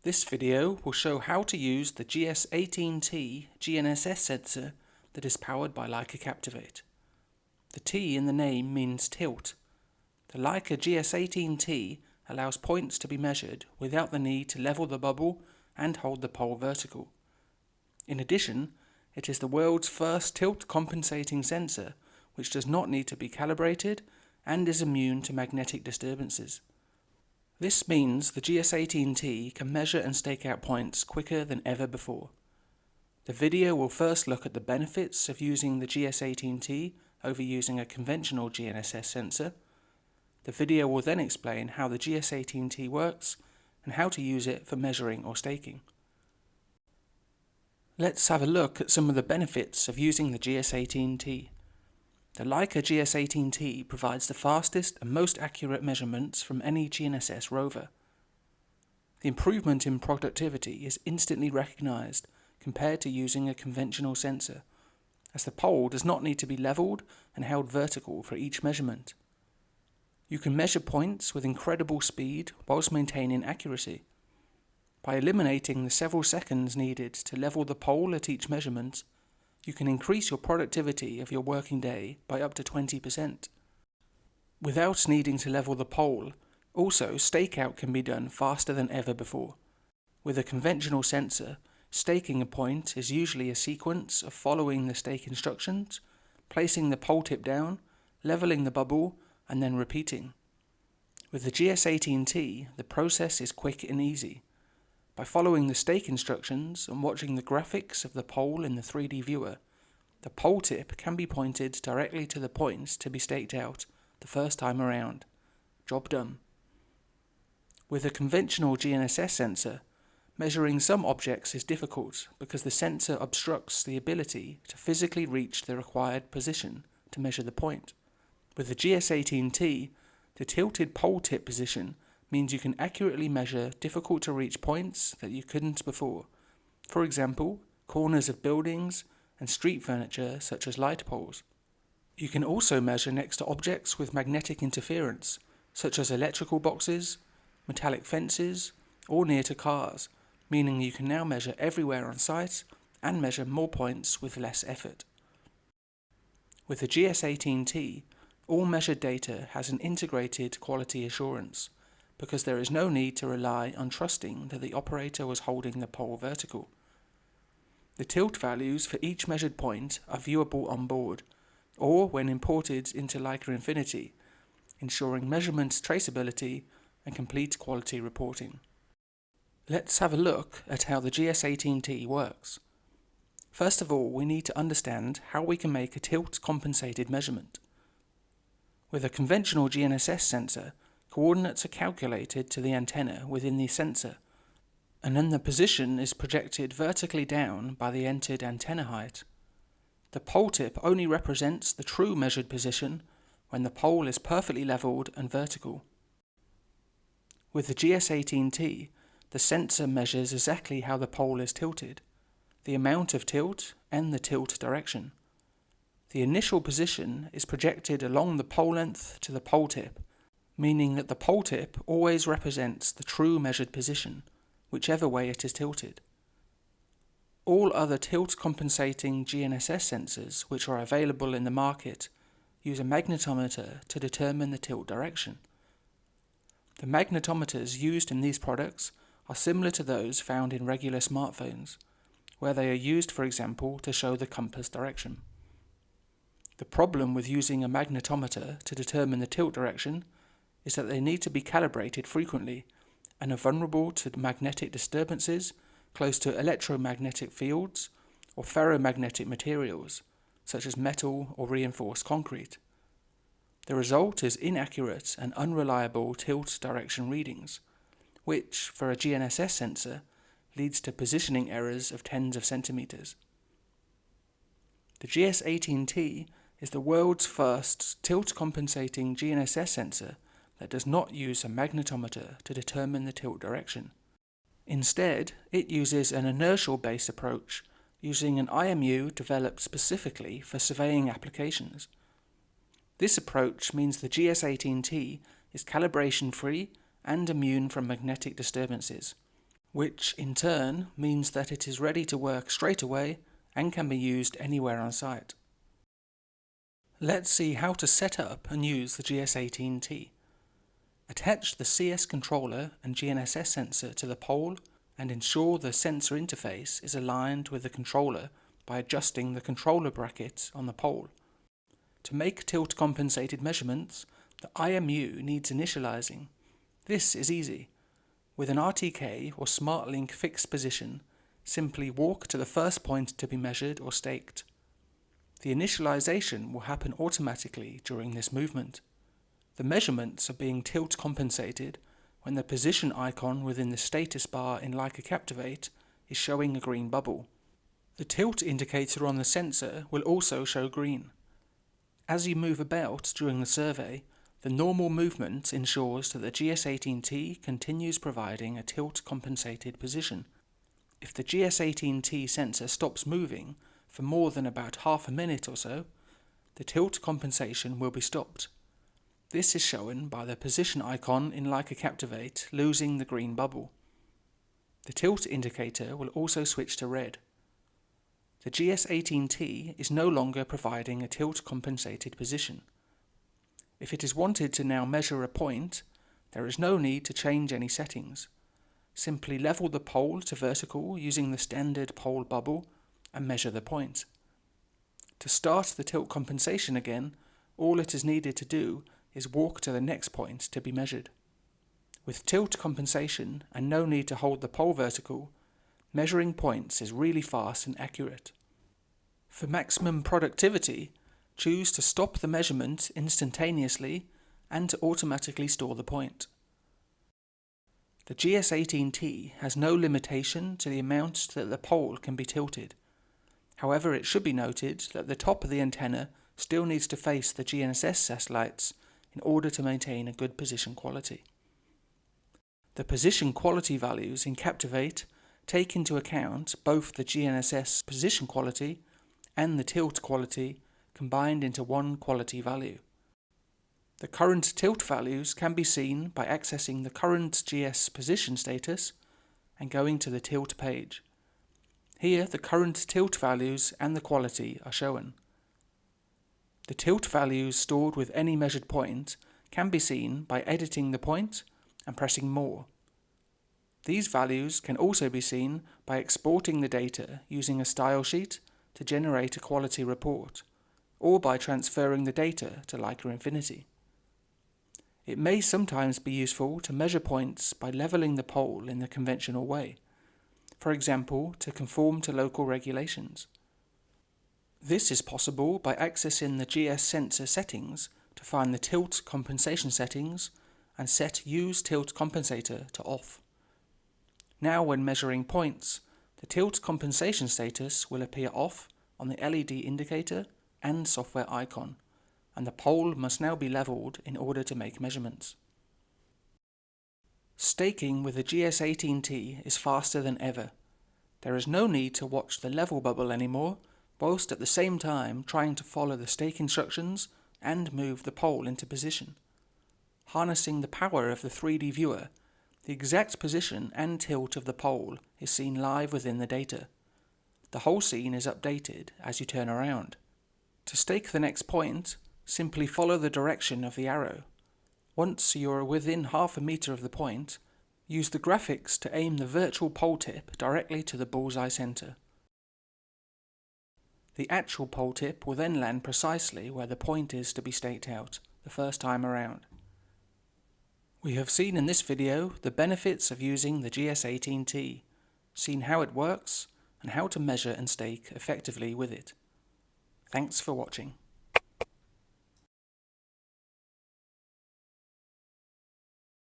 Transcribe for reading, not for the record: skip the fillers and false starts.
This video will show how to use the GS18 T GNSS sensor that is powered by Leica Captivate. The T in the name means tilt. The Leica GS18 T allows points to be measured without the need to level the bubble and hold the pole vertical. In addition, it is the world's first tilt compensating sensor which does not need to be calibrated and is immune to magnetic disturbances. This means the GS18 T can measure and stake out points quicker than ever before. The video will first look at the benefits of using the GS18 T over using a conventional GNSS sensor. The video will then explain how the GS18 T works and how to use it for measuring or staking. Let's have a look at some of the benefits of using the GS18 T. The Leica GS18 T provides the fastest and most accurate measurements from any GNSS rover. The improvement in productivity is instantly recognized compared to using a conventional sensor, as the pole does not need to be leveled and held vertical for each measurement. You can measure points with incredible speed whilst maintaining accuracy. By eliminating the several seconds needed to level the pole at each measurement, you can increase your productivity of your working day by up to 20%. Without needing to level the pole, also stakeout can be done faster than ever before. With a conventional sensor, staking a point is usually a sequence of following the stake instructions, placing the pole tip down, leveling the bubble, and then repeating. With the GS18 T, the process is quick and easy. By following the stake instructions and watching the graphics of the pole in the 3D viewer, the pole tip can be pointed directly to the points to be staked out the first time around. Job done. With a conventional GNSS sensor, measuring some objects is difficult because the sensor obstructs the ability to physically reach the required position to measure the point. With the GS18 T, the tilted pole tip position means you can accurately measure difficult to reach points that you couldn't before. For example, corners of buildings and street furniture such as light poles. You can also measure next to objects with magnetic interference, such as electrical boxes, metallic fences, or near to cars, meaning you can now measure everywhere on site and measure more points with less effort. With the GS18 T, all measured data has an integrated quality assurance, because there is no need to rely on trusting that the operator was holding the pole vertical. The tilt values for each measured point are viewable on board, or when imported into Leica Infinity, ensuring measurement traceability and complete quality reporting. Let's have a look at how the GS18 T works. First of all, we need to understand how we can make a tilt-compensated measurement. With a conventional GNSS sensor, coordinates are calculated to the antenna within the sensor, and then the position is projected vertically down by the entered antenna height. The pole tip only represents the true measured position when the pole is perfectly leveled and vertical. With the GS18 T, the sensor measures exactly how the pole is tilted, the amount of tilt and the tilt direction. The initial position is projected along the pole length to the pole tip, meaning that the pole tip always represents the true measured position, whichever way it is tilted. All other tilt-compensating GNSS sensors which are available in the market use a magnetometer to determine the tilt direction. The magnetometers used in these products are similar to those found in regular smartphones, where they are used, for example, to show the compass direction. The problem with using a magnetometer to determine the tilt direction is that they need to be calibrated frequently and are vulnerable to magnetic disturbances close to electromagnetic fields or ferromagnetic materials, such as metal or reinforced concrete. The result is inaccurate and unreliable tilt direction readings, which, for a GNSS sensor, leads to positioning errors of tens of centimeters. The GS18 T is the world's first tilt-compensating GNSS sensor that does not use a magnetometer to determine the tilt direction. Instead, it uses an inertial-based approach using an IMU developed specifically for surveying applications. This approach means the GS18 T is calibration-free and immune from magnetic disturbances, which in turn means that it is ready to work straight away and can be used anywhere on site. Let's see how to set up and use the GS18 T. Attach the CS controller and GNSS sensor to the pole and ensure the sensor interface is aligned with the controller by adjusting the controller bracket on the pole. To make tilt compensated measurements, the IMU needs initializing. This is easy. With an RTK or SmartLink fixed position, simply walk to the first point to be measured or staked. The initialization will happen automatically during this movement. The measurements are being tilt compensated when the position icon within the status bar in Leica Captivate is showing a green bubble. The tilt indicator on the sensor will also show green. As you move about during the survey, the normal movement ensures that the GS18T continues providing a tilt compensated position. If the GS18T sensor stops moving for more than about half a minute or so, the tilt compensation will be stopped. This is shown by the position icon in Leica Captivate losing the green bubble. The tilt indicator will also switch to red. The GS18T is no longer providing a tilt compensated position. If it is wanted to now measure a point, there is no need to change any settings. Simply level the pole to vertical using the standard pole bubble and measure the point. To start the tilt compensation again, all it is needed to do is walk to the next point to be measured. With tilt compensation and no need to hold the pole vertical, measuring points is really fast and accurate. For maximum productivity, choose to stop the measurement instantaneously and to automatically store the point. The GS18T has no limitation to the amount that the pole can be tilted. However, it should be noted that the top of the antenna still needs to face the GNSS satellites in order to maintain a good position quality. The position quality values in Captivate take into account both the GNSS position quality and the tilt quality combined into one quality value. The current tilt values can be seen by accessing the current GS position status and going to the tilt page. Here the current tilt values and the quality are shown. The tilt values stored with any measured point can be seen by editing the point and pressing More. These values can also be seen by exporting the data using a style sheet to generate a quality report, or by transferring the data to Leica Infinity. It may sometimes be useful to measure points by leveling the pole in the conventional way, for example to conform to local regulations. This is possible by accessing the GS sensor settings to find the tilt compensation settings and set Use Tilt Compensator to off. Now when measuring points, the tilt compensation status will appear off on the LED indicator and software icon, and the pole must now be leveled in order to make measurements. Staking with the GS18T is faster than ever. There is no need to watch the level bubble anymore, whilst at the same time trying to follow the stake instructions and move the pole into position. Harnessing the power of the 3D viewer, the exact position and tilt of the pole is seen live within the data. The whole scene is updated as you turn around. To stake the next point, simply follow the direction of the arrow. Once you are within half a meter of the point, use the graphics to aim the virtual pole tip directly to the bullseye center. The actual pole tip will then land precisely where the point is to be staked out the first time around. We have seen in this video the benefits of using the GS18T, seen how it works, and how to measure and stake effectively with it. Thanks for watching.